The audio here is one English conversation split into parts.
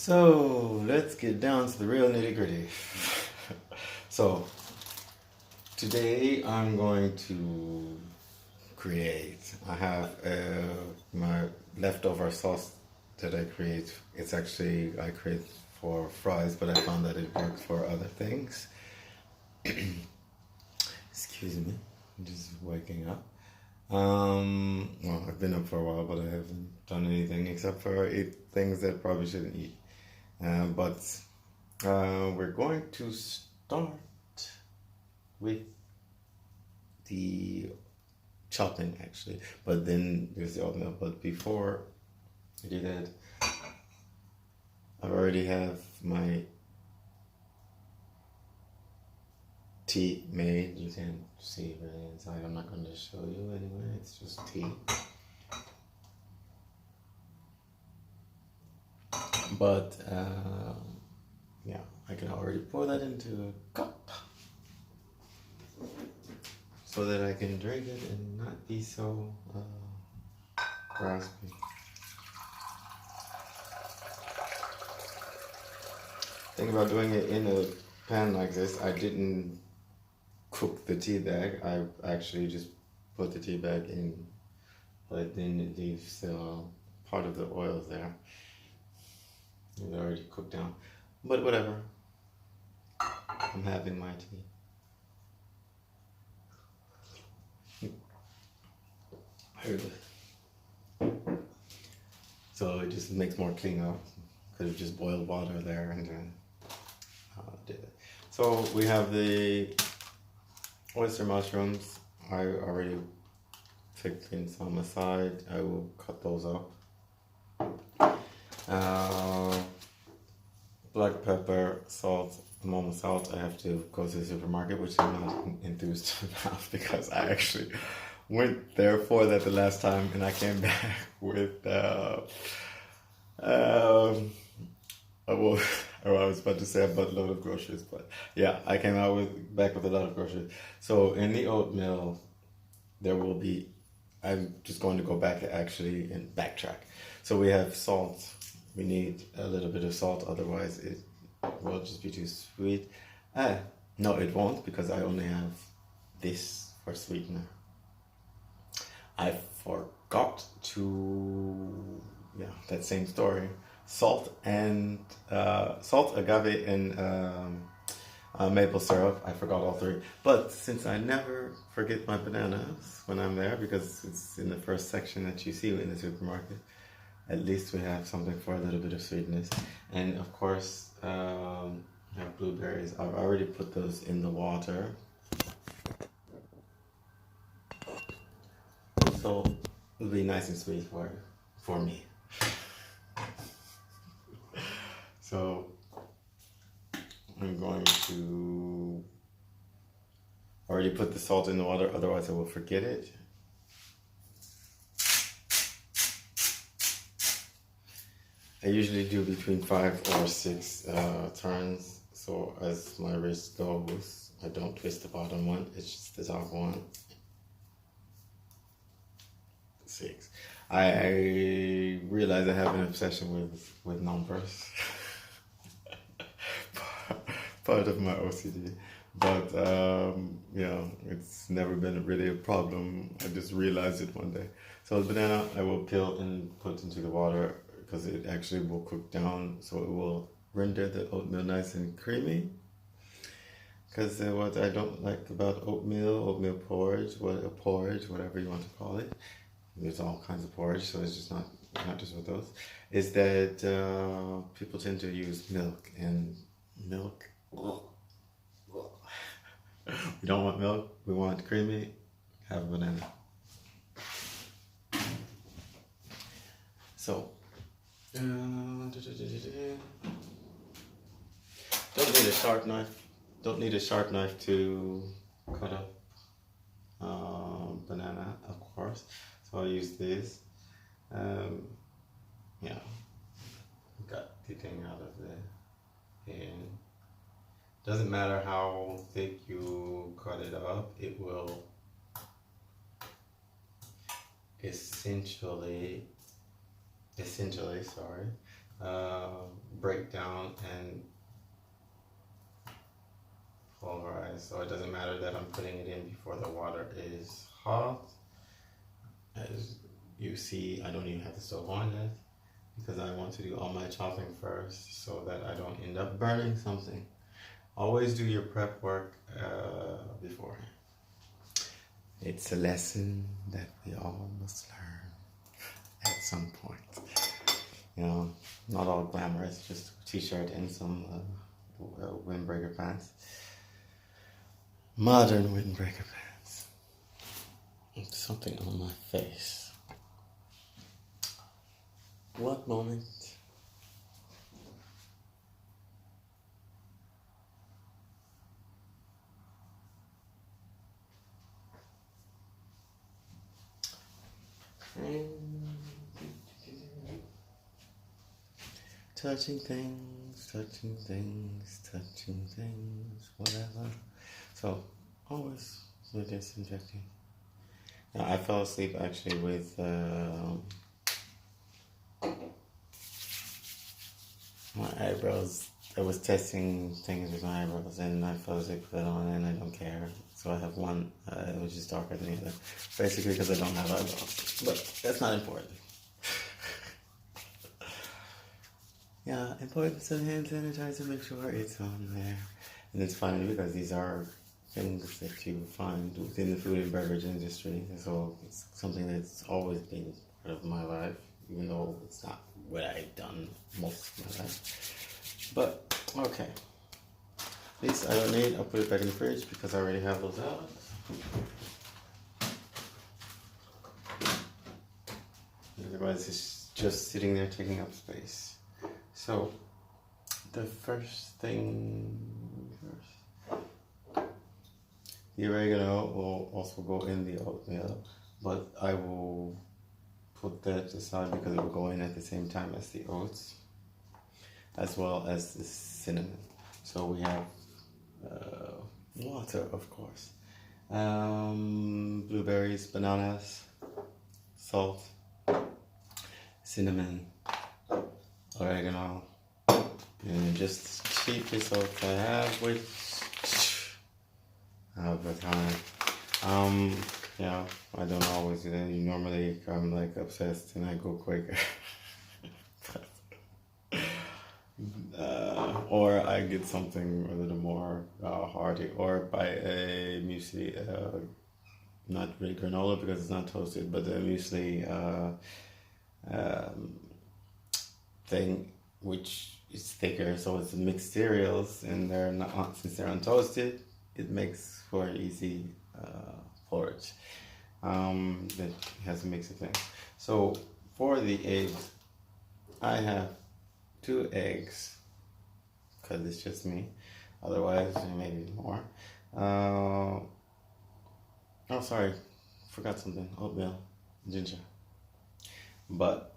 So let's get down to the real nitty-gritty. So today I'm going to create. I have my leftover sauce that I create. It's actually I create for fries, but I found that it works for other things. Excuse me, I'm just waking up. Well, I've been up for a while, but I haven't done anything except for eat things that probably shouldn't eat. But we're going to start with the chopping actually, but then there's the oatmeal. But before I do that, I already have my tea made. You can see really inside. I'm not going to show you anyway. It's just tea. But yeah, I can already pour that into a cup so that I can drink it and not be so raspy. Thing about doing it in a pan like this, I didn't cook the tea bag. I actually just put the tea bag in, but then it leaves still part of the oil there. It's already cooked down, but whatever. I'm having my tea. So it just makes more cleanup because it just boiled water there and then did it. So we have the oyster mushrooms. I already picked in some aside. I will cut those up. Black pepper, salt, normal salt. I have to go to the supermarket, which I'm not enthused about because I actually went there for that the last time and I came back with I was about to say a buttload of groceries, but yeah, I came back with a lot of groceries. So in the oatmeal, there will be, I'm just going to go back actually and backtrack. So we have salt. We need a little bit of salt, otherwise it will just be too sweet. No, it won't, because I only have this for sweetener. I forgot to, yeah, that same story. Salt, agave, and maple syrup. I forgot all three. But since I never forget my bananas when I'm there, because it's in the first section that you see in the supermarket, at least we have something for a little bit of sweetness. And of course, I have blueberries. I've already put those in the water. So it'll be nice and sweet for me. So I'm going to already put the salt in the water, otherwise I will forget it. I usually do between 5 or 6 turns, so as my wrist goes, I don't twist the bottom one, it's just the top one. 6. I realize I have an obsession with numbers. Part of my OCD, but yeah, it's never been really a problem. I just realized it one day. So the banana I will peel and put into the water because it actually will cook down, so it will render the oatmeal nice and creamy. Because what I don't like about oatmeal porridge, whatever you want to call it, there's all kinds of porridge, so it's just not just with those, is that people tend to use milk, and milk, we don't want milk, we want creamy, have a banana. So, don't need a sharp knife. Don't need a sharp knife to cut up banana, of course. So I'll use this. Yeah, got the thing out of there. And doesn't matter how thick you cut it up, it will essentially, break down and pulverize. So it doesn't matter that I'm putting it in before the water is hot. As you see, I don't even have the stove on yet because I want to do all my chopping first so that I don't end up burning something. Always do your prep work beforehand. It's a lesson that we all must learn at some point. You know, not all glamorous, just a t-shirt and some windbreaker pants. Modern windbreaker pants. Something on my face. What moment? Touching things, whatever. So, always disinfecting. Now, I fell asleep actually with my eyebrows. I was testing things with my eyebrows and I fell asleep with it on and I don't care. So I have one which is darker than the other. Basically because I don't have eyebrows. But that's not important. Yeah, importance of hand sanitizer, make sure it's on there. And it's funny because these are things that you find within the food and beverage industry. So it's something that's always been part of my life, even though it's not what I've done most of my life. But, okay. This I don't need, I'll put it back in the fridge because I already have those out. Otherwise it's just sitting there taking up space. So, the first thing first. The oregano will also go in the oatmeal, but I will put that aside because it will go in at the same time as the oats, as well as the cinnamon. So we have water, of course, blueberries, bananas, salt, cinnamon, oregano, and just the cheapest oats I have, which of the time. Yeah, I don't always do that. Normally I'm like obsessed and I go quicker. Or I get something a little more hearty, or buy a muesli, not really granola because it's not toasted, but the muesli thing, which is thicker, so it's mixed cereals, and they're not, since they're untoasted, it makes for easy porridge. That has a mix of things. So for the eggs, I have 2 eggs because it's just me. Otherwise, maybe more. Oh, sorry, forgot something. Oatmeal, ginger. But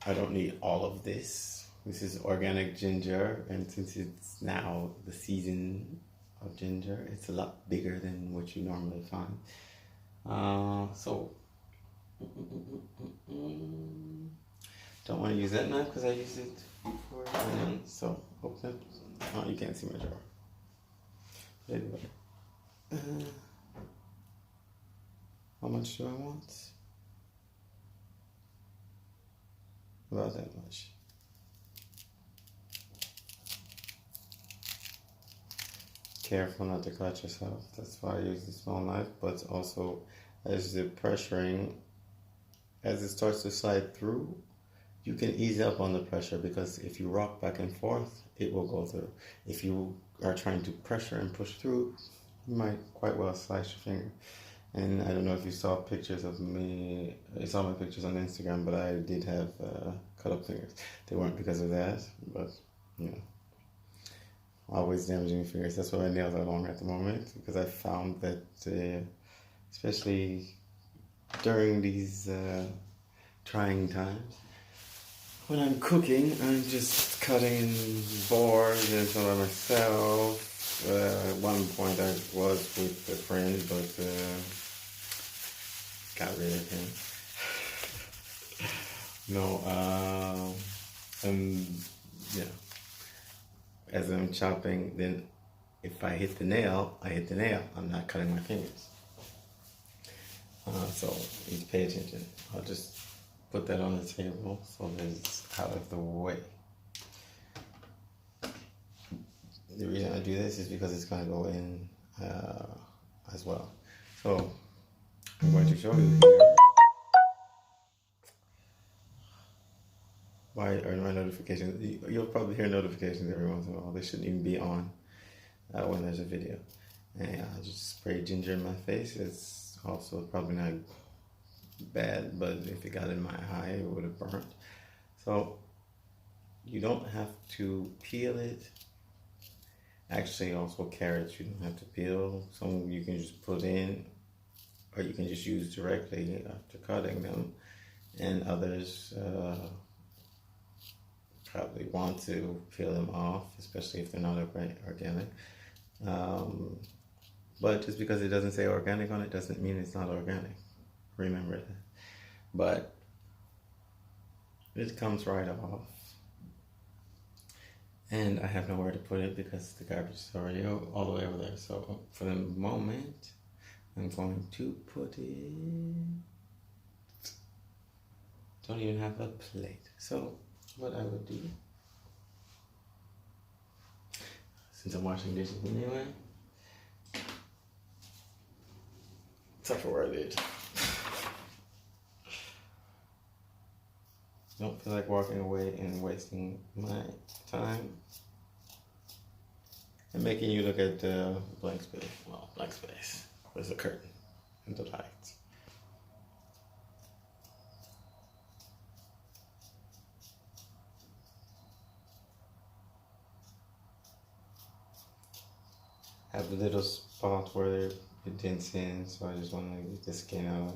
I don't need all of this. This is organic ginger, and since it's now the season of ginger, it's a lot bigger than what you normally find. So don't want to use that knife because I used it before. So open it. Oh, you can't see my drawer. But anyway, how much do I want? About that much. Careful not to cut yourself. That's why I use the small knife. But also, as the pressuring, as it starts to slide through, you can ease up on the pressure, because if you rock back and forth, it will go through. If you are trying to pressure and push through, you might quite well slice your finger. And I don't know if you saw pictures of me, you saw my pictures on Instagram, but I did have cut up fingers. They weren't because of that, but you know, always damaging your fingers. That's why my nails are long at the moment, because I found that, especially during these trying times, when I'm cooking, I'm just cutting boards and so by myself. At one point I was with a friend, but got rid of him. No, you know, as I'm chopping, then if I hit the nail, I hit the nail. I'm not cutting my fingers. So you need to pay attention. I'll just put that on the table so that it's out of the way. The reason I do this is because it's going to go in as well. So I'm going to show you here. Why are my notifications? You'll probably hear notifications every once in a while. They shouldn't even be on when there's a video. And I just spray ginger in my face. It's also probably not bad, but if it got in my eye, it would have burnt. So you don't have to peel it. Actually, also carrots you don't have to peel. Some you can just put in, or you can just use directly after cutting them. And others probably want to peel them off, especially if they're not organic. But just because it doesn't say organic on it doesn't mean it's not organic. Remember that. But it comes right off. And I have nowhere to put it because the garbage is already all the way over there. So for the moment, I'm going to put it... Don't even have a plate. So what I would do, since I'm washing dishes anyway, Tupperware lid. Don't feel like walking away and wasting my time and making you look at the blank space. Well, blank space. There's a curtain and the lights. I have a little spot where it dents in, so I just want to get the skin out of it.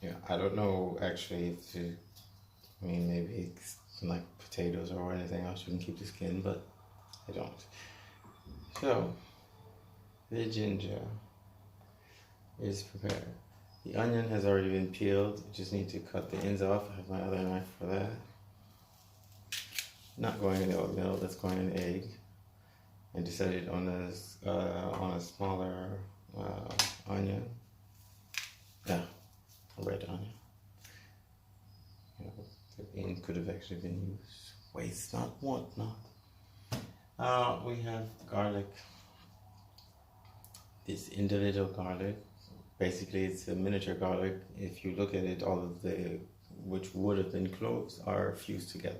Yeah, I don't know actually if you, I mean, maybe it's like potatoes or anything else you can keep the skin, but I don't. So, the ginger is prepared. The onion has already been peeled. You just need to cut the ends off. I have my other knife for that. Not going in the oatmeal, that's going in the egg. I decided on a smaller onion. Yeah, a red onion. You know, the bean could have actually been used. Waste not, want not. We have garlic. This individual garlic. Basically, it's a miniature garlic. If you look at it, all of the which would have been cloves are fused together.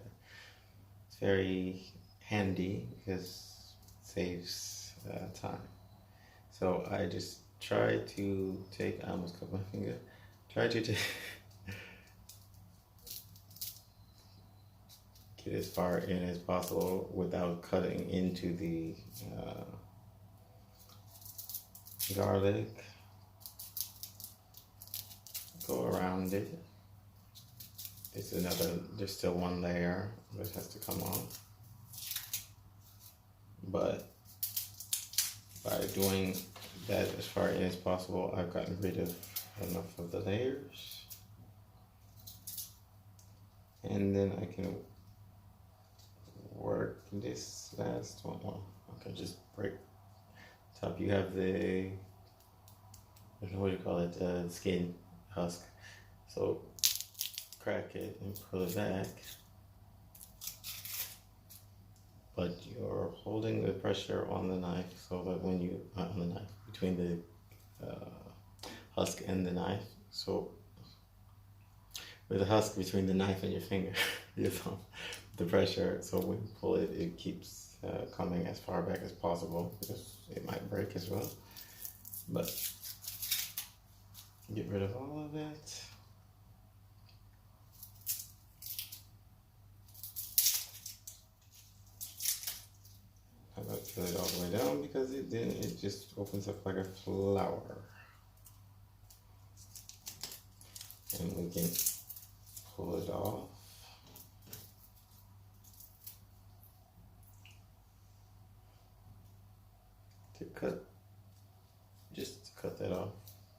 It's very handy because saves time. So I just try to take, I almost cut my finger, try to take, get as far in as possible without cutting into the garlic. Go around it. There's still one layer that has to come off. But by doing that as far in as possible, I've gotten rid of enough of the layers. And then I can work this last one. Well, I can just break top. You have the, I don't know what you call it, skin husk. So crack it and pull it back. But you're holding the pressure on the knife so that when you, on the knife, between the husk and the knife. So with the husk between the knife and your finger, your thumb, the pressure, so when you pull it, it keeps coming as far back as possible because it might break as well. But get rid of all of that. I don't fill it all the way down because then it just opens up like a flower. And we can pull it off. Just cut that off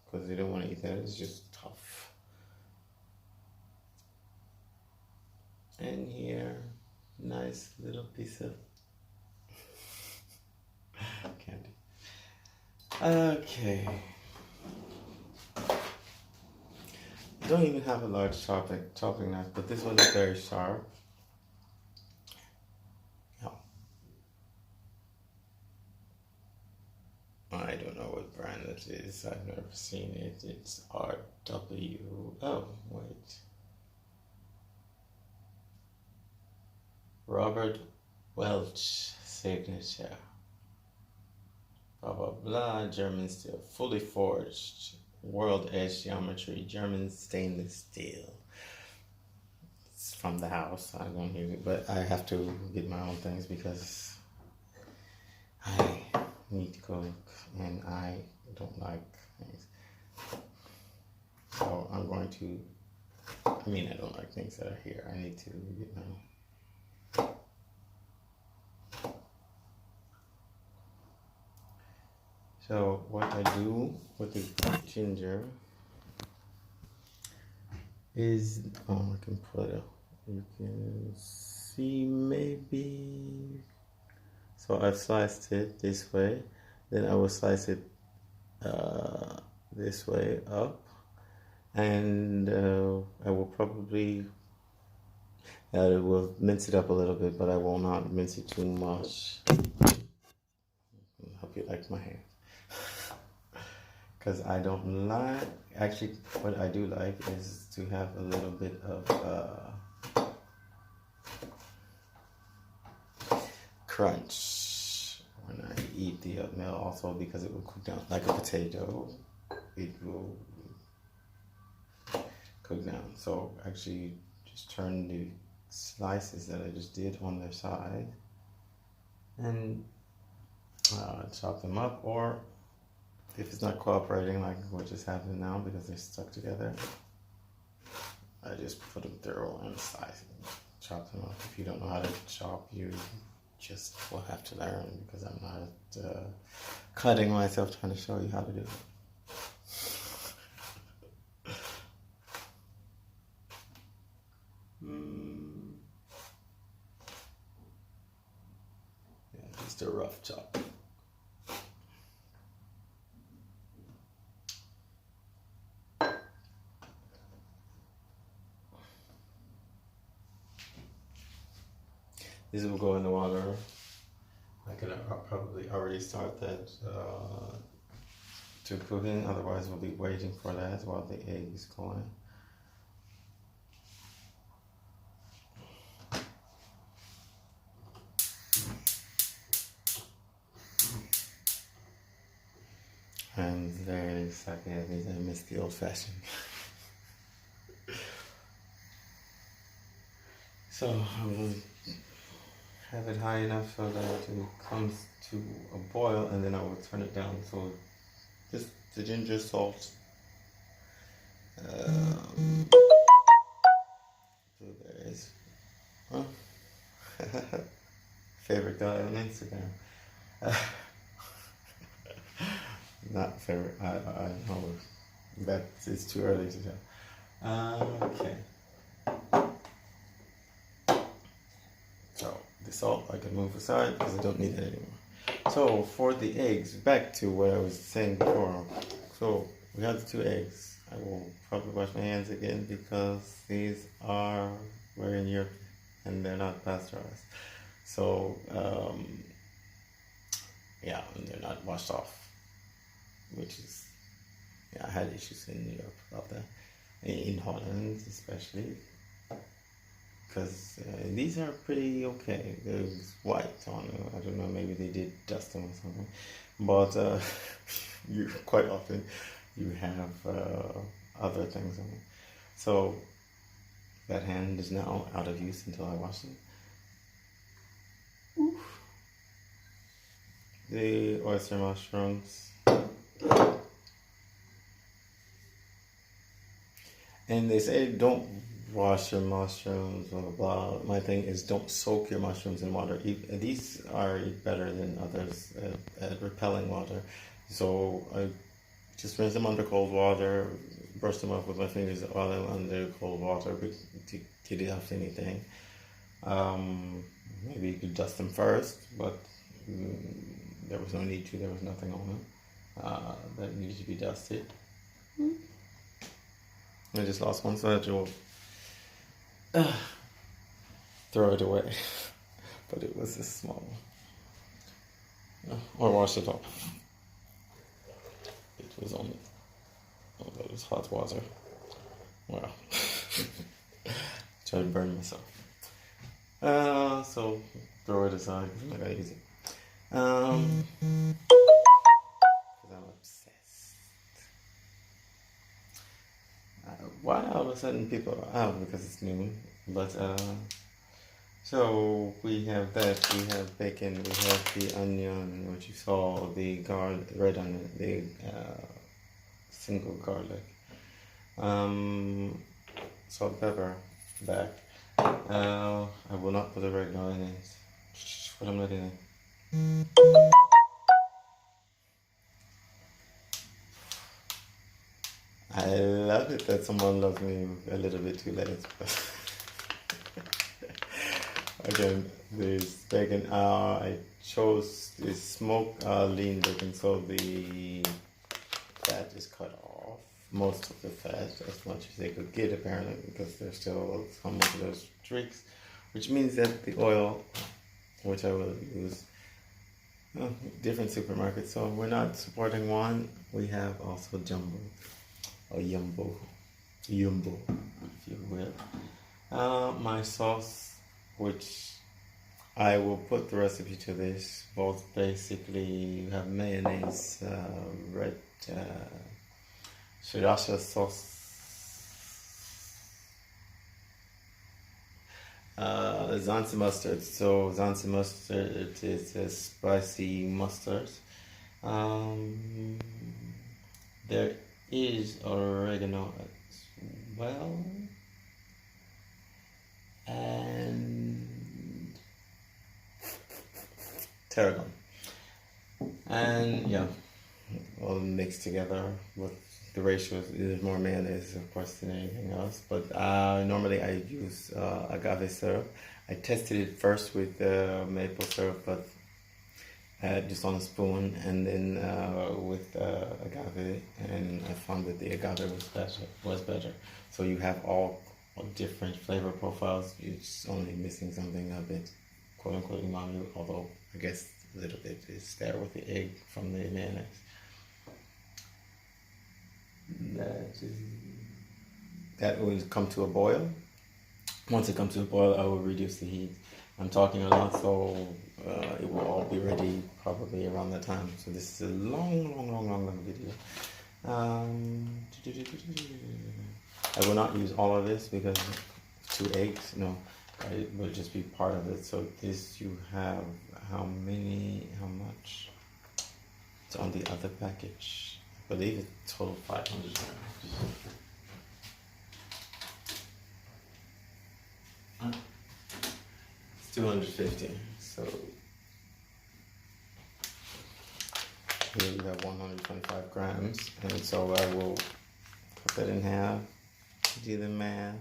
because you don't want to eat that, it's just tough. And here, nice little piece of candy. Okay. I don't even have a large chopping knife, but this one is very sharp. Yeah. I don't know what brand it is. I've never seen it. It's RW. Oh, wait. Robert Welch signature. Blah blah blah. German steel, fully forged, world edge geometry, German stainless steel. It's from the house. I don't use it, but I have to get my own things because I need to cook and I don't like things. So I'm going to. I mean, I don't like things that are here. I need to get my own. So what I do with the ginger is, I can put it, you can see maybe, so I've sliced it this way, then I will slice it this way up, and I will probably, I will mince it up a little bit, but I will not mince it too much. I hope you like my hand. Because I don't like, actually what I do like is to have a little bit of crunch when I eat the oatmeal, also because it will cook down like a potato. It will cook down. So actually just turn the slices that I just did on their side and chop them up, or if it's not cooperating, like what just happened now because they're stuck together, I just put them through and slice them, chop them up. If you don't know how to chop, you just will have to learn, because I'm not cutting myself trying to show you how to do it. Yeah, just a rough chop. This will go in the water. I could probably already start that to cooking. Otherwise, we'll be waiting for that while the egg is going. And very exactly, I missed the old-fashioned. So I will have it high enough so that it comes to a boil, and then I will turn it down. So just the ginger, salt, blueberries. Well, favorite guy on Instagram. Not favorite. I know that it's too early to tell. Okay. So the salt I can move aside because I don't need it anymore. So for the eggs, back to what I was saying before. So we have the 2 eggs. I will probably wash my hands again because these are, we're in Europe and they're not pasteurized. So yeah, and they're not washed off, which is, yeah, I had issues in Europe about that, in Holland especially, because these are pretty okay. There's white on them. I don't know, maybe they did dust them or something, but you quite often you have other things on it. So that hand is now out of use until I wash it. Oof. The oyster mushrooms. And they say don't wash your mushrooms, blah, blah, blah. My thing is don't soak your mushrooms in water. These are better than others at repelling water. So I just rinse them under cold water, brush them off with my fingers while I'm under cold water to get it off anything. Maybe you could dust them first, but there was no need to. There was nothing on them that needed to be dusted. I just lost one, so I had to throw it away. But it was a small one. Or wash it off. It was on that was hot water. Wow. Try to burn myself. So throw it aside because I'm not gonna use it. Because I'm obsessed. Why all of a sudden people are out? Because it's noon. But so we have that. We have bacon. We have the onion, which you saw, the red onion, the single garlic, salt, pepper, back. I will not put oregano in it. What I'm not in it. I love it that someone loves me a little bit too late. Again, there's bacon. I chose this smoked lean bacon, so the fat is cut off. Most of the fat, as much as they could get, apparently, because there's still some of those streaks, which means that the oil, which I will use, different supermarkets. So we're not supporting one. We have also jumbo, or yumbo, if you will. My sauce, which I will put the recipe to this. Both basically you have mayonnaise, red sriracha sauce, Zanzi mustard. So Zanzi mustard is a spicy mustard. There is oregano as well, and tarragon, and yeah, all mixed together. With the ratio is more mayonnaise, of course, than anything else. But normally I use agave syrup. I tested it first with maple syrup, but just on a spoon, and then with agave, and I found that the agave was better. So you have all different flavor profiles. You're just only missing something a bit, quote unquote, umami, although I guess a little bit is there with the egg from the mayonnaise. That will come to a boil. Once it comes to a boil, I will reduce the heat. I'm talking a lot, so it will all be ready probably around that time. So this is a long video. I will not use all of this because 2 eggs, no, it will just be part of it. So this you have how much? It's on the other package. I believe it's total 500 grams. It's 250. So here you have 125 grams, and so I will cut that in half. Do the math.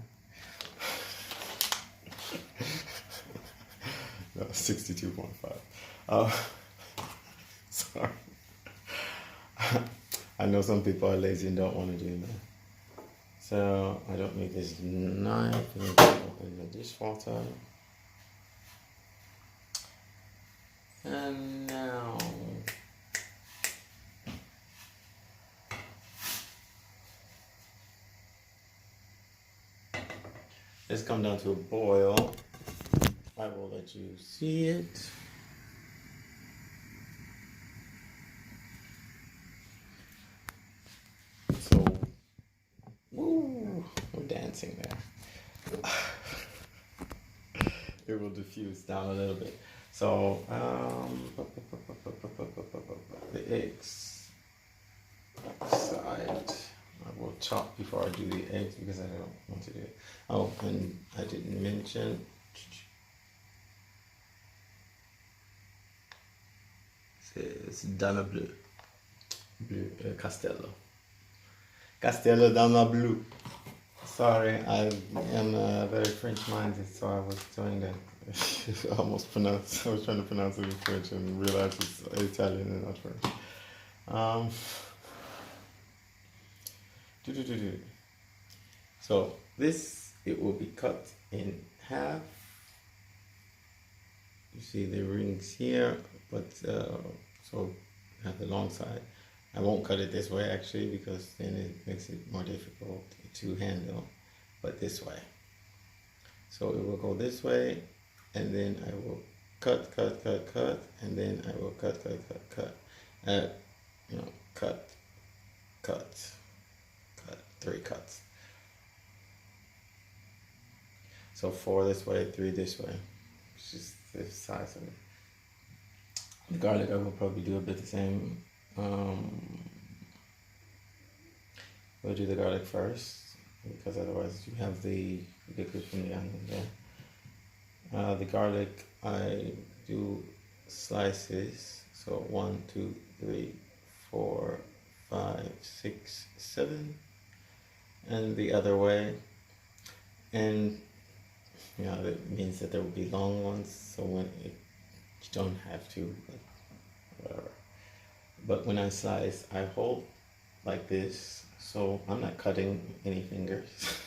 No, 62.5. Sorry. I know some people are lazy and don't want to do that. So I don't need this knife. I'm going to open the dishwater. And now it's come down to a boil. I will let you see it. So, woo, we're dancing there. It will diffuse down a little bit. So, the eggs side. I will chop before I do the eggs because I don't want to do it. Oh, and I didn't mention. It's Dana Bleu Castello. Castelo dans la Blue. Sorry, I am very French-minded, so I was doing that. I was trying to pronounce it in French and realized it's Italian and not French. Um, so this, it will be cut in half. You see the rings here, but so you have the long side. I won't cut it this way actually because then it makes it more difficult to handle, but this way. So it will go this way, and then I will cut, and then I will cut. You know, cut, 3 cuts. So 4 this way, 3 this way. It's just the size of it. The garlic I will probably do a bit the same. We'll do the garlic first because otherwise you have the liquid from the onion there. The garlic I do slices, so 1, 2, 3, 4, 5, 6, 7, and the other way. And you know, that means that there will be long ones, so when you don't have to, but whatever. But when I slice, I hold like this, so I'm not cutting any fingers.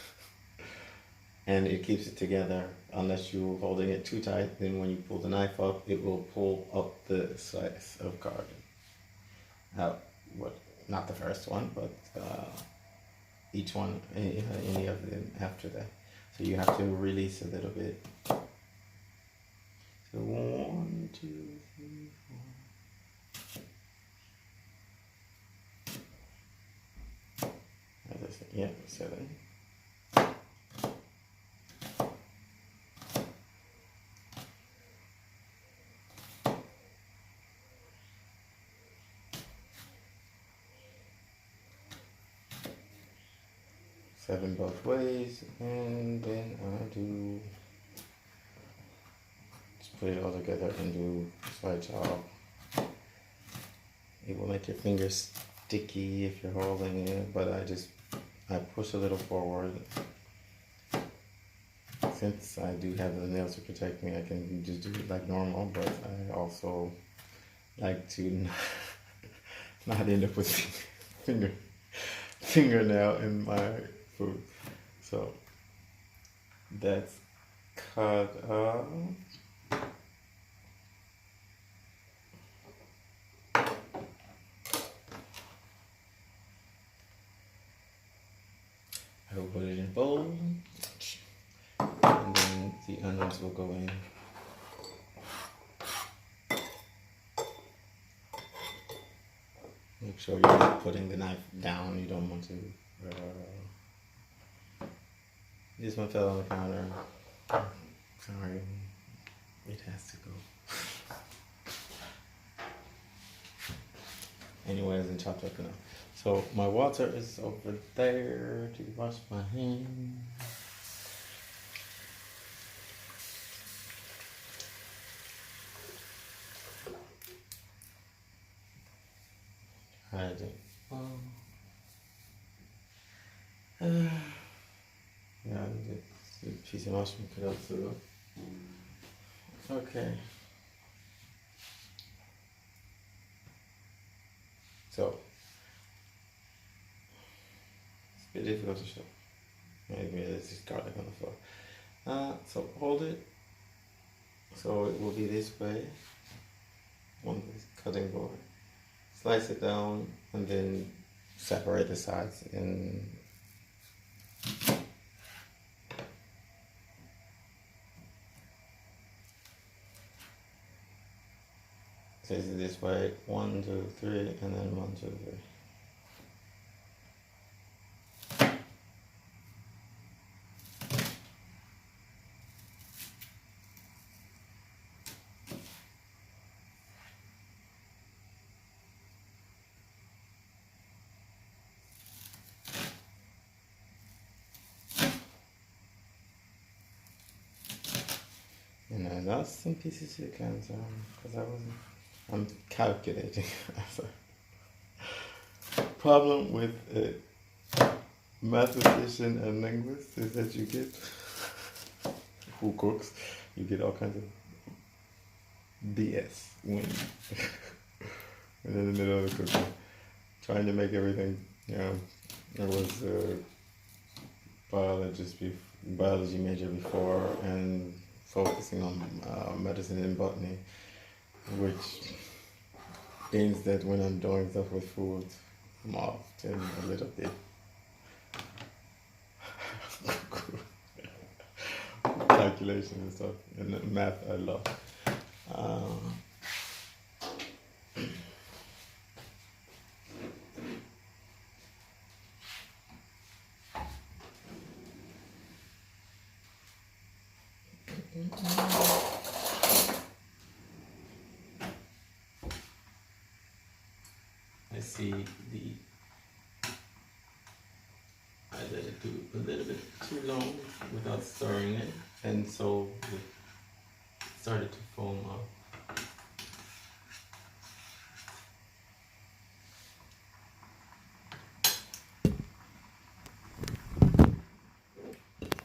And it keeps it together, unless you're holding it too tight, then when you pull the knife up, it will pull up the slice of garlic. Not the first one, but each one, any of them after that. So you have to release a little bit. So 1, 2, 3, 4. As I said, yeah, 7. Seven both ways, and then I do just put it all together and do side chop. It will make your fingers sticky if you're holding it, but I push a little forward. Since I do have the nails to protect me, I can just do it like normal, but I also like to not end up with fingernail in my food. So that's cut up. I will put it in a bowl, and then the onions will go in. Make sure you're not putting the knife down. You don't want to. This one fell on the counter. Sorry, it has to go. Anyways, and chopped up enough. So my water is over there to wash my hands. I think. Yeah, the piece of mushroom cut out too. Okay. So it's a bit difficult to show. Maybe there's just garlic on the floor. So hold it. So it will be this way on this cutting board. Slice it down and then separate the sides in. So this way, 1, 2, 3, and then 1, 2, 3. And I lost some pieces of chicken, because I'm calculating. Problem with mathematician and linguist is that you get who cooks, you get all kinds of BS when in the middle of the cooking, trying to make everything. I was a biology major before, and focusing on medicine and botany, which means that when I'm doing stuff with food, I'm often a little bit calculations and stuff, and math I love. I see I let it do a little bit too long without stirring it, and so it started to foam up.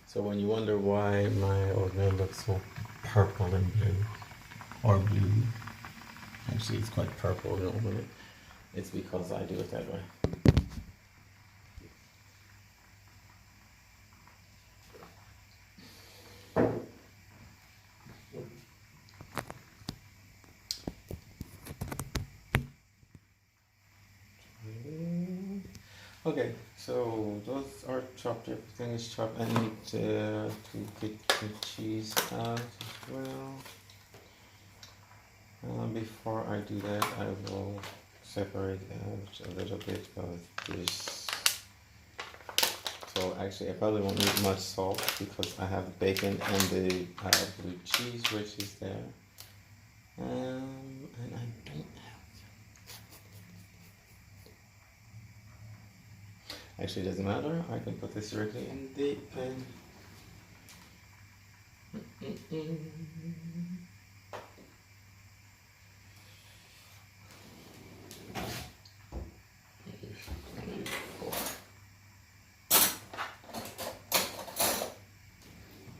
So when you wonder why my oatmeal looks so purple and blue, or blue, actually it's quite purple normally, it's because I do it that way. Okay, so those are chopped, everything is chopped. I need to get the cheese out as well. Before I do that, I will separate out a little bit of this. So actually, I probably won't need much salt because I have bacon and the blue cheese, which is there. And I don't have. Actually, it doesn't matter. I can put this directly in the pan.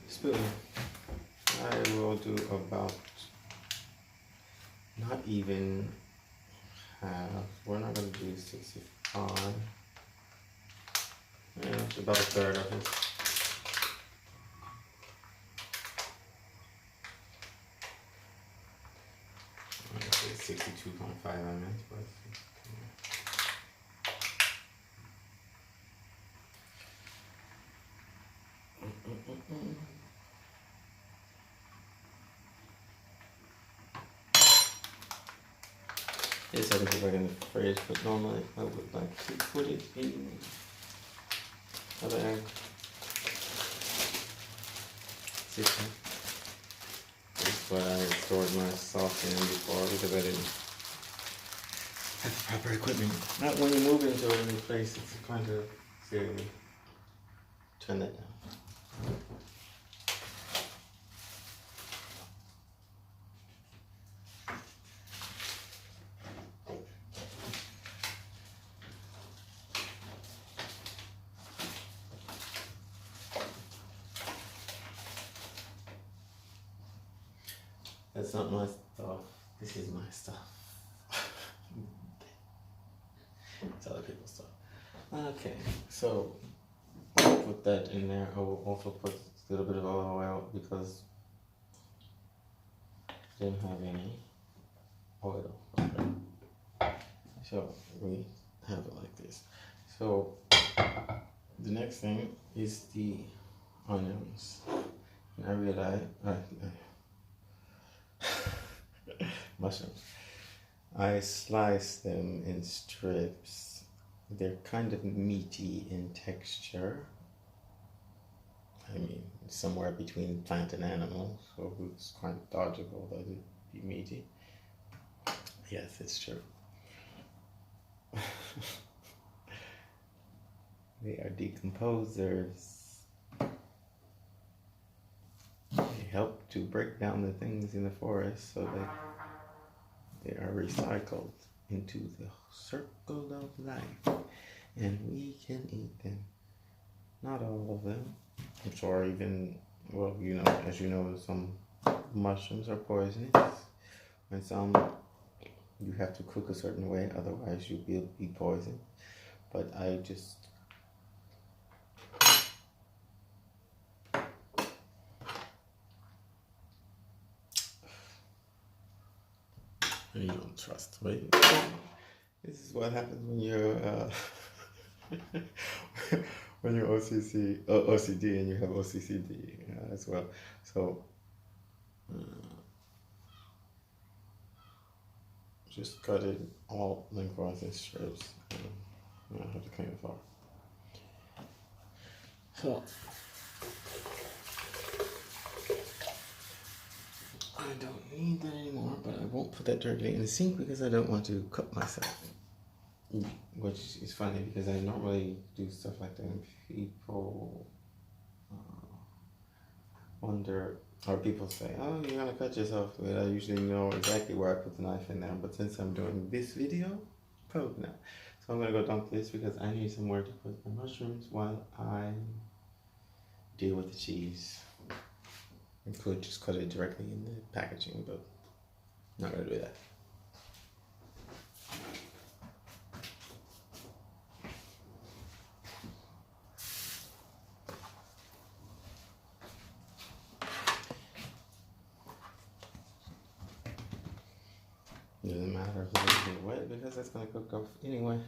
Spoon. I will do about not even half. We're not going to do 65. Yeah, it's about a third of it. I say 62.5 I meant, but yes, I can put it back in the fridge, but normally I would like to put it in a bag. That's why I stored my sauce in before, because I didn't have the proper equipment. Not when you move into a new place, it's kind of scary. Turn that down. That's not my stuff. This is my stuff. It's other people's stuff. Okay, so I'll put that in there. I will also put a little bit of olive oil because I didn't have any oil. Okay. So we have it like this. So the next thing is the onions. And I realize mushrooms. I slice them in strips. They're kind of meaty in texture. I mean, somewhere between plant and animal, so it's quite logical that it'd be meaty. Yes, it's true. They are decomposers. They help to break down the things in the forest so that they are recycled into the circle of life, and we can eat them. Not all of them. I'm sure even, well, you know, as you know, some mushrooms are poisonous. And some you have to cook a certain way, otherwise you'll be poisoned. But I just, you don't trust me. This is what happens when you're when you're OCD and you have OCCD as well. So just cut it all lengthwise in strips. I have to clean it off. So I don't need that anymore, but I won't put that directly in the sink because I don't want to cook myself. Which is funny because I normally do stuff like that and people wonder, or people say, oh, you're gonna cut yourself. But I usually know exactly where I put the knife in there, but since I'm doing this video, probably not. So I'm gonna go dump this because I need somewhere to put my mushrooms while I deal with the cheese. I could just cut it directly in the packaging, but I'm not gonna do that. Doesn't matter if it's get wet because that's gonna cook off anyway.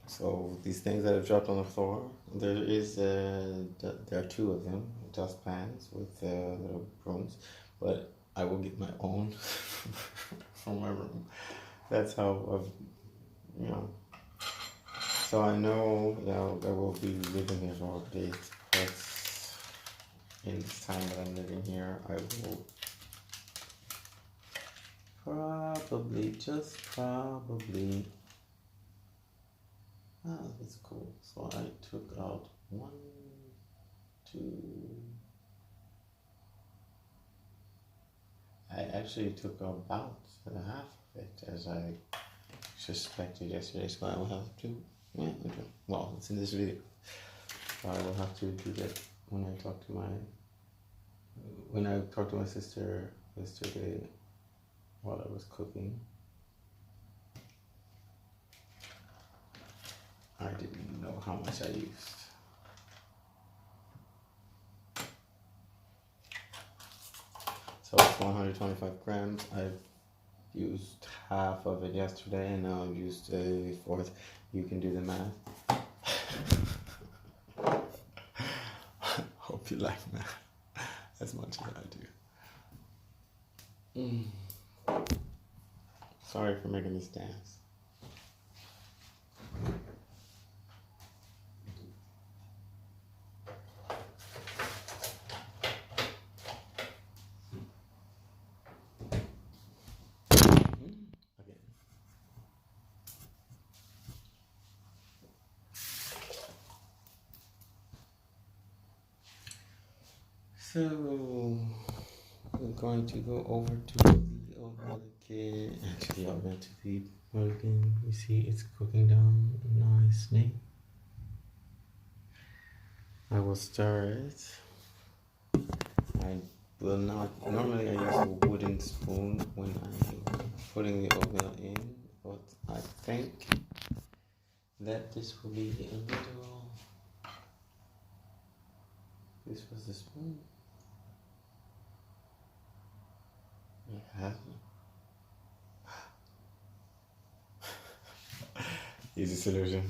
So these things that have dropped on the floor, there are two of them, dustpans with little brooms, but I will get my own from my room. That's how you know. So I know I will be living here for a bit, but in this time that I'm living here, I will probably, just probably, that's cool. So I took out 1, 2, I actually took about half of it as I suspected yesterday, so I will have to, well, it's in this video, so I will have to do that when I talk to my sister yesterday while I was cooking. I didn't know how much I used. So it's 125 grams. I've used half of it yesterday and now I've used a fourth. You can do the math. Hope you like math as much as I do. Sorry for making this dance. So we're going to go over to the oatmeal again. Actually, I went to the again. You see, it's cooking down nicely. I will stir it. I will not. Normally, I use a wooden spoon when I'm putting the oatmeal in, but I think that this will be a little. This was the spoon. Yeah. Easy solution.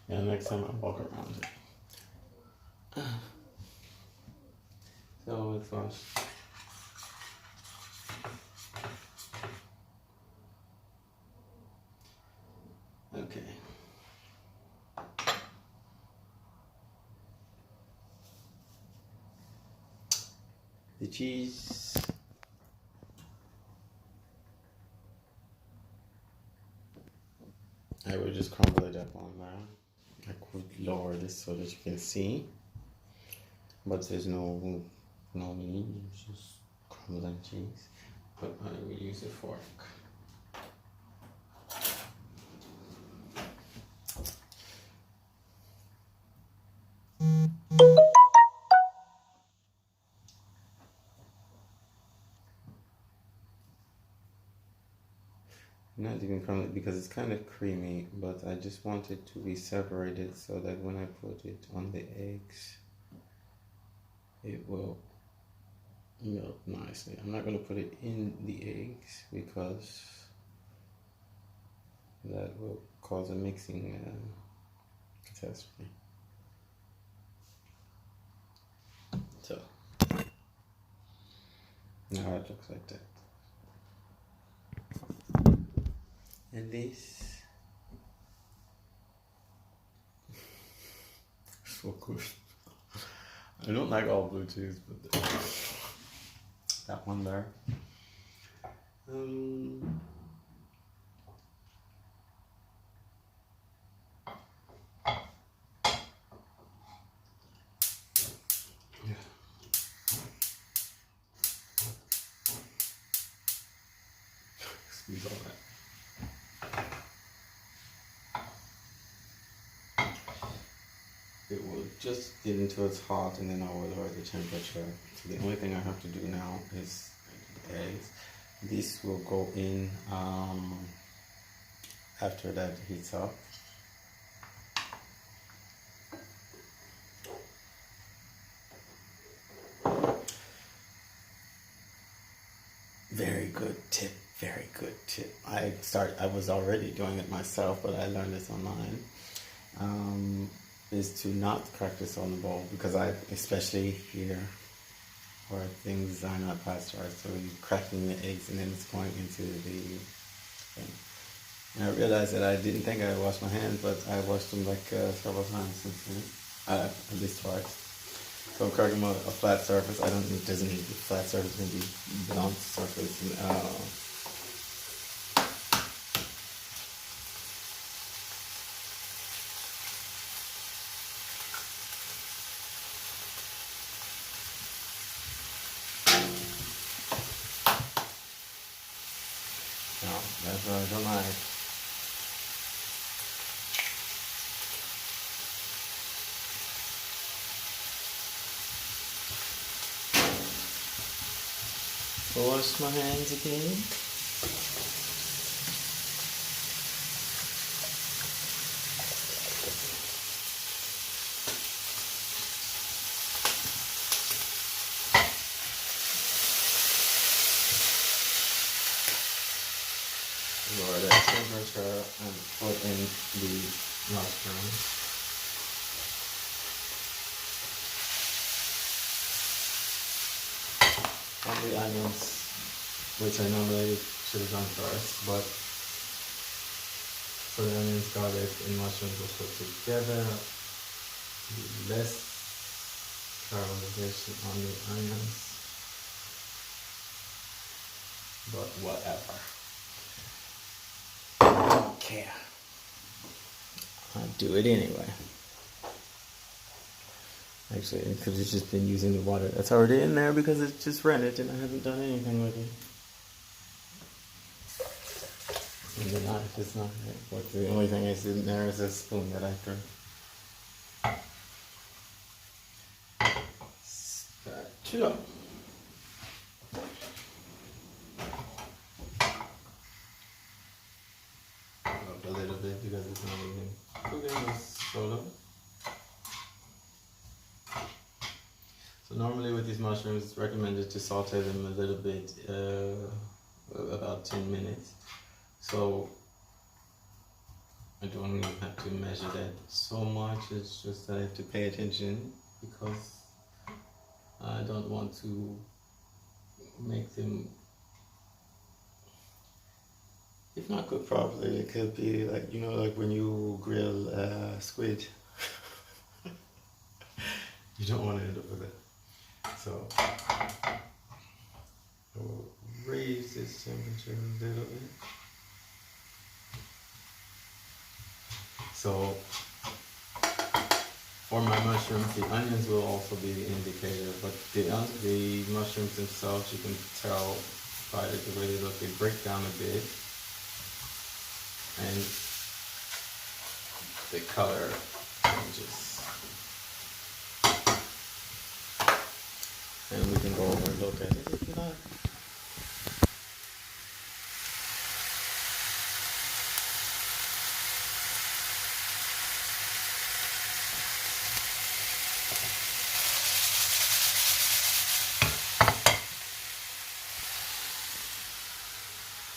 Yeah, next time I'll walk around it. So it's washed. Okay. The cheese. I will just crumble it up on there. I could lower this so that you can see, but there's no need. It's just crumbs and cheese. But I will use a fork. Not even crumbly because it's kind of creamy, but I just want it to be separated so that when I put it on the eggs, it will melt nicely. I'm not going to put it in the eggs because that will cause a mixing catastrophe. So now it looks like that. And this so good. I don't like all blue cheese, but that one there. Yeah. Squeeze all that. It will just get into its hot, and then I will lower the temperature. So the only thing I have to do now is the eggs. This will go in after that heats up. Very good tip, very good tip. I was already doing it myself, but I learned this online. Is to not crack this on the bowl, because especially here where things are not pasteurized, so you're cracking the eggs and then it's going into the thing. And I realized that I didn't think I washed my hands, but I washed them like several times since then, at least twice. So I'm cracking them on a flat surface. It doesn't need to be flat surface, it can be blunt surface. That's what I don't like. Wash my hands again. Lower that temperature and put in the mushrooms. And the onions, which I normally should have done first, but so the onions, garlic, and mushrooms will put together. Less caramelization on the onions, but whatever. Care. I do it anyway. Actually, I could have just been using the water that's already in there because it's just rented and I haven't done anything with it. And the knife is not right, but the only thing that's in there is a spoon that I threw. Spatula. A little bit because it's not even cooking, it's solo. So normally with these mushrooms, it's recommended to saute them a little bit, about 10 minutes. So I don't even have to measure that so much, it's just that I have to pay attention because I don't want to make them, if not cooked properly. It could be like, like when you grill squid. You don't want to end up with it. So I will raise this temperature a little bit. So or my mushrooms. The onions will also be the indicator, but the mushrooms themselves, you can tell by the way they look. They break down a bit, and the color changes. And we can go over and look at it if you like.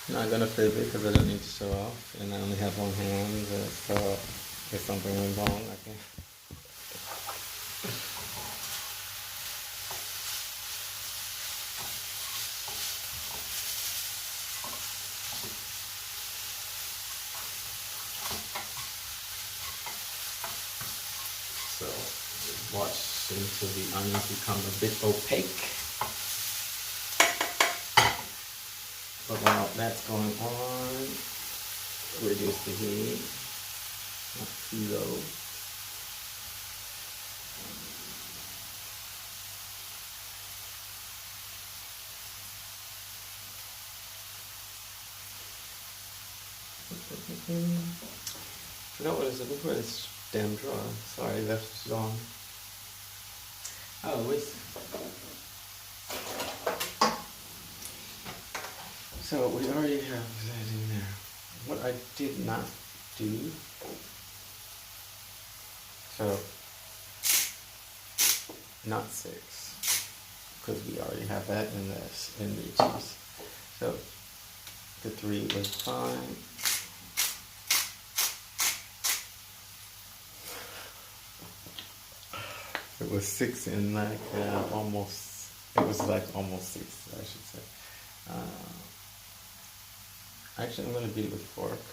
Not gonna flip it because I don't need to show off, and I only have one hand, so if something went wrong, I can. So watch until the onions become a bit opaque. But while that's going on, reduce the heat, not too low. Forgot what it's looking for. It's damn dry. Sorry, left it on. Oh, wait. So we already have that in there. What I did not do, so not 6, because we already have that in this in the cheese. So the 3 was fine. It was 6 and like almost. It was like almost 6, I should say. Actually, I'm going to beat it with a fork.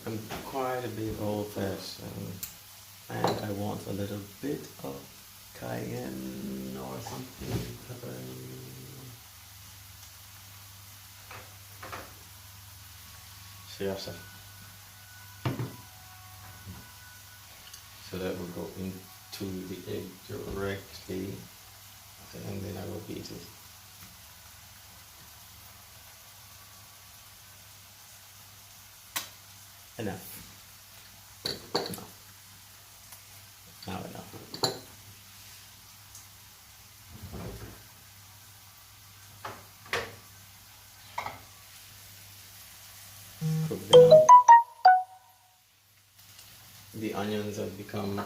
I'm quite a big old-fashioned, and I want a little bit of cayenne or something. So that will go into the egg directly, and then I will beat it. Enough. Now enough. Cook down. The onions have become a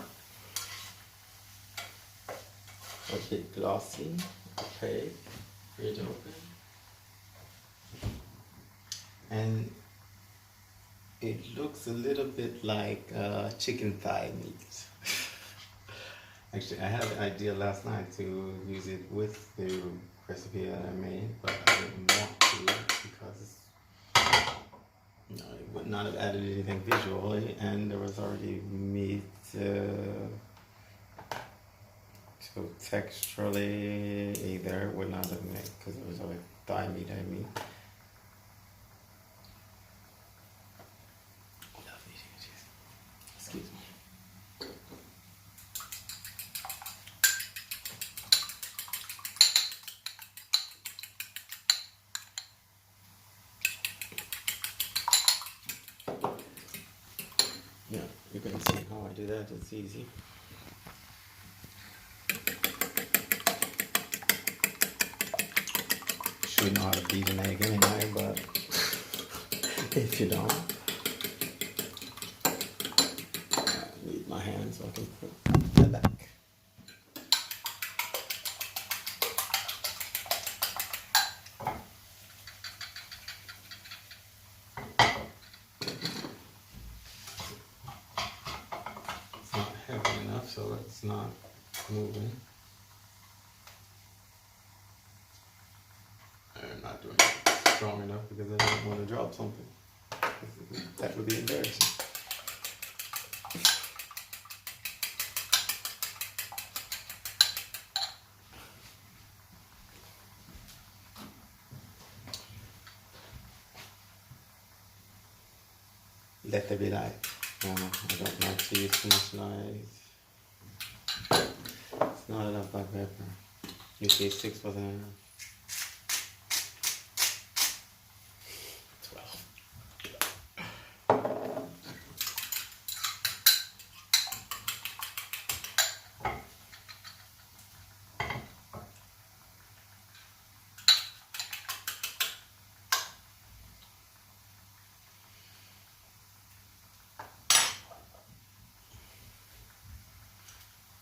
bit glossy. Okay, fridge open. And it looks a little bit like chicken thigh meat. Actually, I had the idea last night to use it with the recipe that I made, but I didn't want to because it would not have added anything visually, and there was already meat. So texturally, either it would not have made because it was already thigh meat. I mean. Excuse me. Yeah, you can see how I do that. It's easy. Should know how to beat an egg anyway, but if you don't, I need my hands so I can put that back. It's not heavy enough, so it's not moving. I'm not doing it strong enough because I don't want to drop something. That would be embarrassing. Let there be light. I don't like to use too much knives. It's not enough black pepper. You see 6 wasn't enough. 12.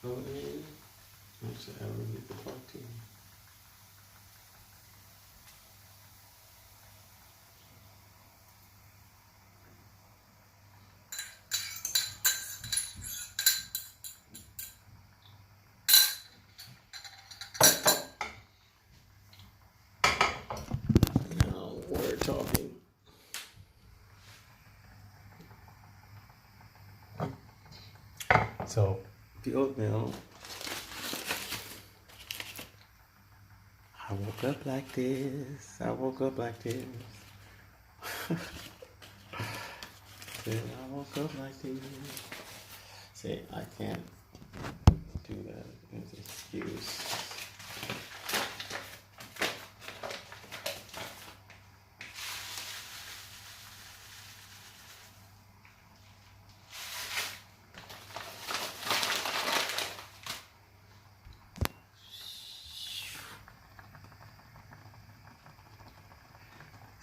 Go in. Actually, I will need the fork too. Now we're talking. So the oatmeal. I woke up like this. I woke up like this. Then I woke up like this. See, I can't do that. It's an excuse.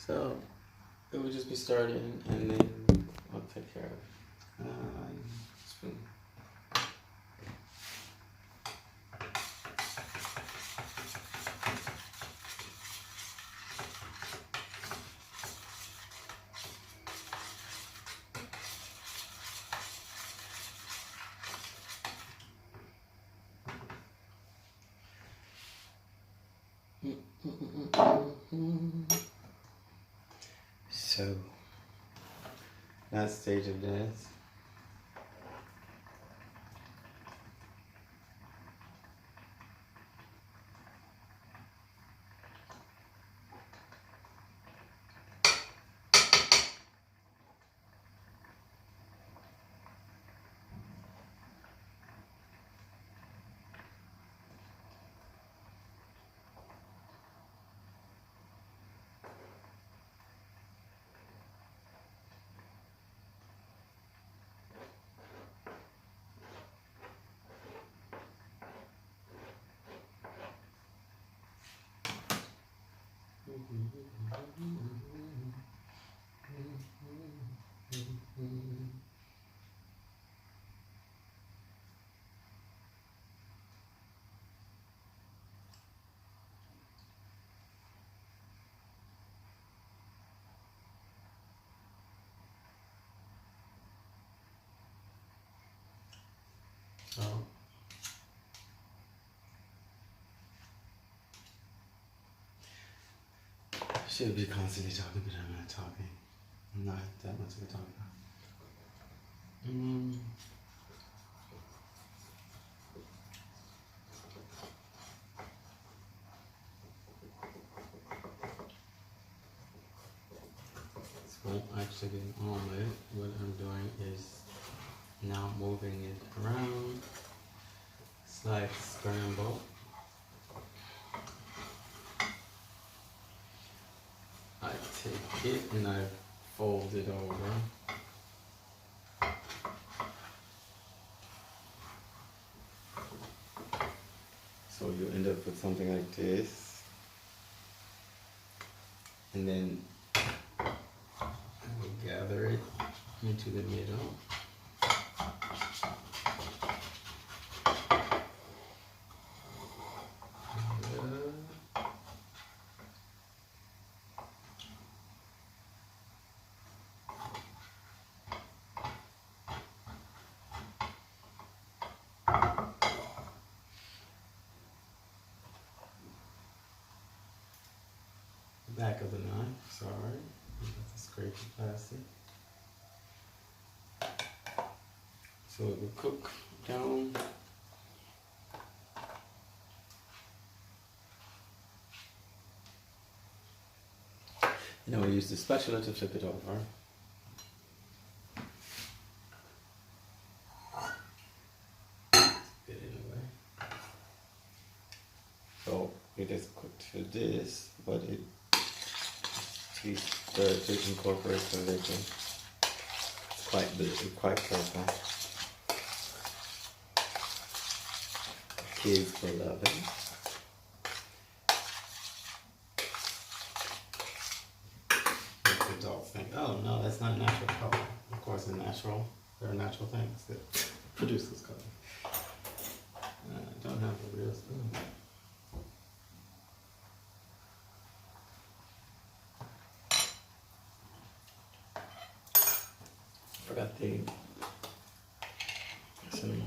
So it would just be starting, and then I'll take care of spoon. So that stage of this. So I should be constantly talking, but I'm not talking. I'm not that much of a talker. So I'm actually getting on with what I'm doing is now moving it around. It's like scramble. I take it and I fold it over. So you end up with something like this. And then I will gather it into the middle. Back of the knife, sorry. I have to scrape the plastic. So it will cook down. And then we'll use the spatula to flip it over. it is cooked to this, but it to stir to incorporate the liquid. It's quite purple. Kids will love it. Adults think, oh no, that's not natural color. Of course, there are natural things that produce this color. I don't have a real spoon. Forgot the cinnamon.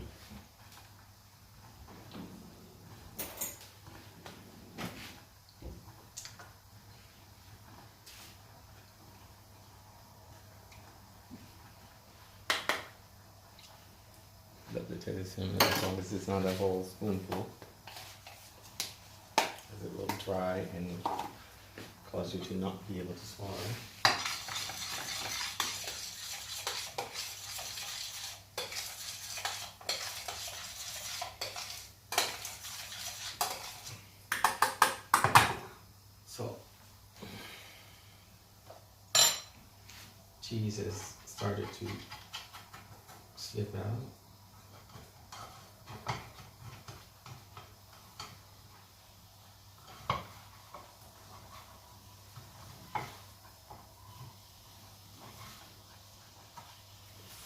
Love the taste of cinnamon as long as it's not a whole spoonful, because it will dry and cause you to not be able to swallow. So, cheese has started to slip out.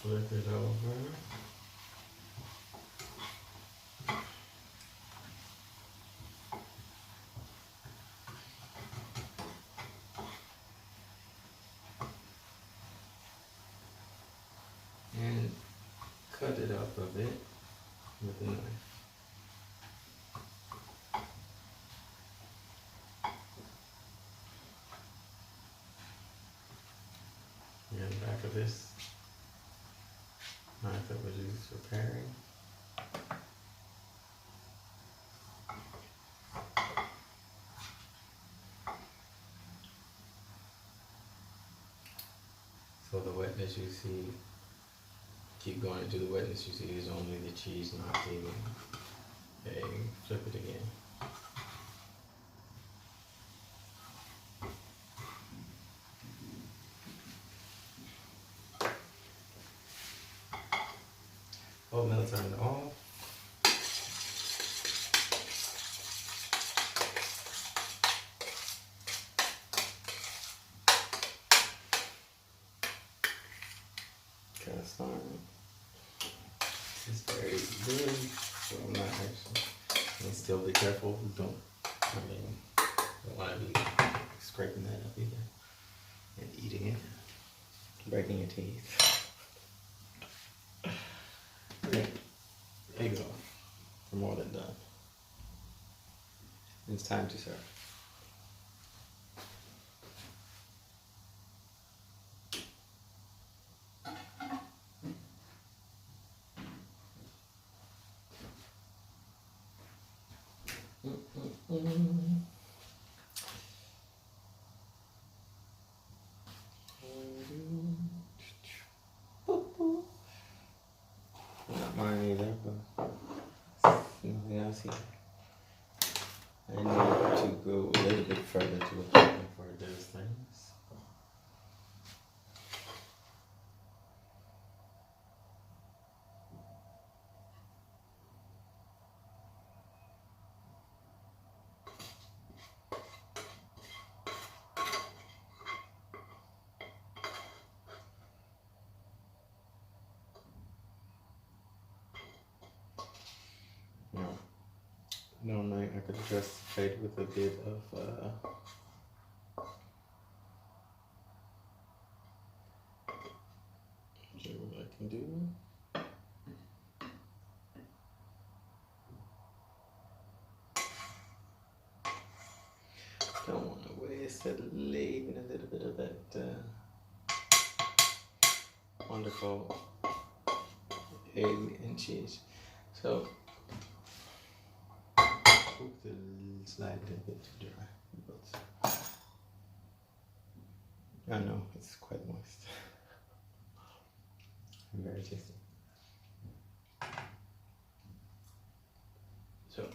Flip it over. And cut it up a bit with a knife. And back of this knife that was used for paring. So the wetness you see, keep going into the wetness you see is only the cheese not leaving. Okay, flip it again. Oatmeal turned off. Cast iron. It's very good, so I'm not actually. And still be careful. Don't want to be scraping that up either and eating it, breaking your teeth. Okay, there you go. We're more than done. It's time to serve. Not mine either, but nothing else here. I need to go a little bit further to account for those things. Normally I could just fade with a bit of see what I can do. Don't want to waste it, leaving a little bit of that wonderful egg and cheese. So the slide a bit too dry, but I know it's quite moist. Very tasty. So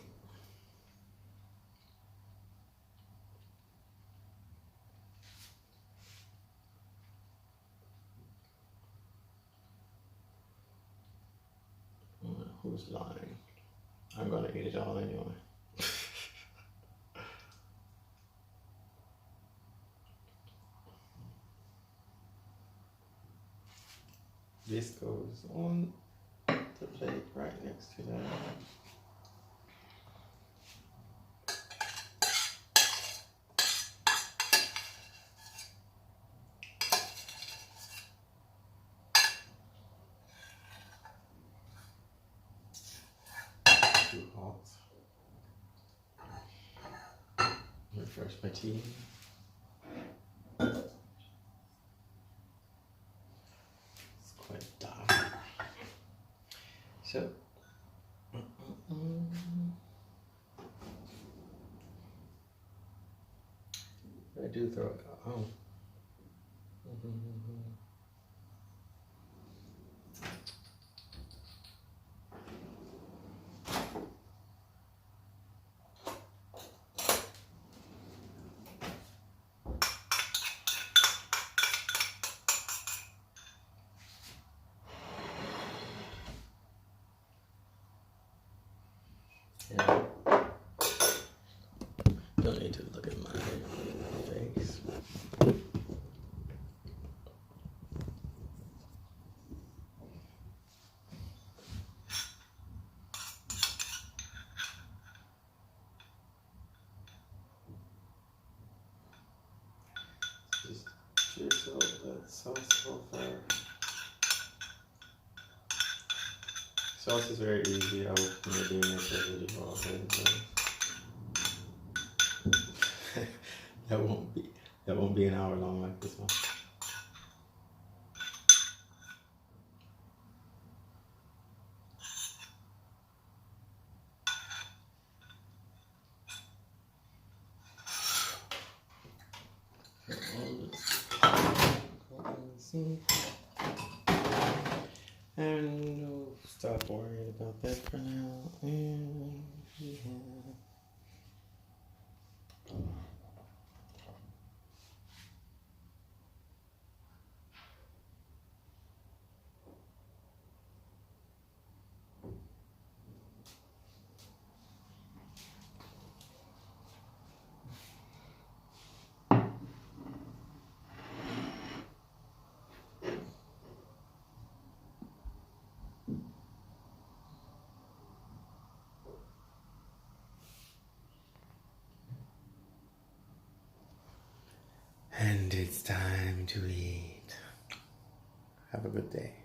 Who's lying? I'm gonna eat it all anyway. This goes on the plate right next to that. Too hot. Refresh my tea. It's quite dark. So, I do throw it out. Oh. Yeah. Don't need to look at my face. Just juice out that sauce over. Sauce is very easy. I will be doing this every day all day. That won't be an hour long like this one. And we'll stop worrying about that for now. And yeah. And it's time to eat. Have a good day.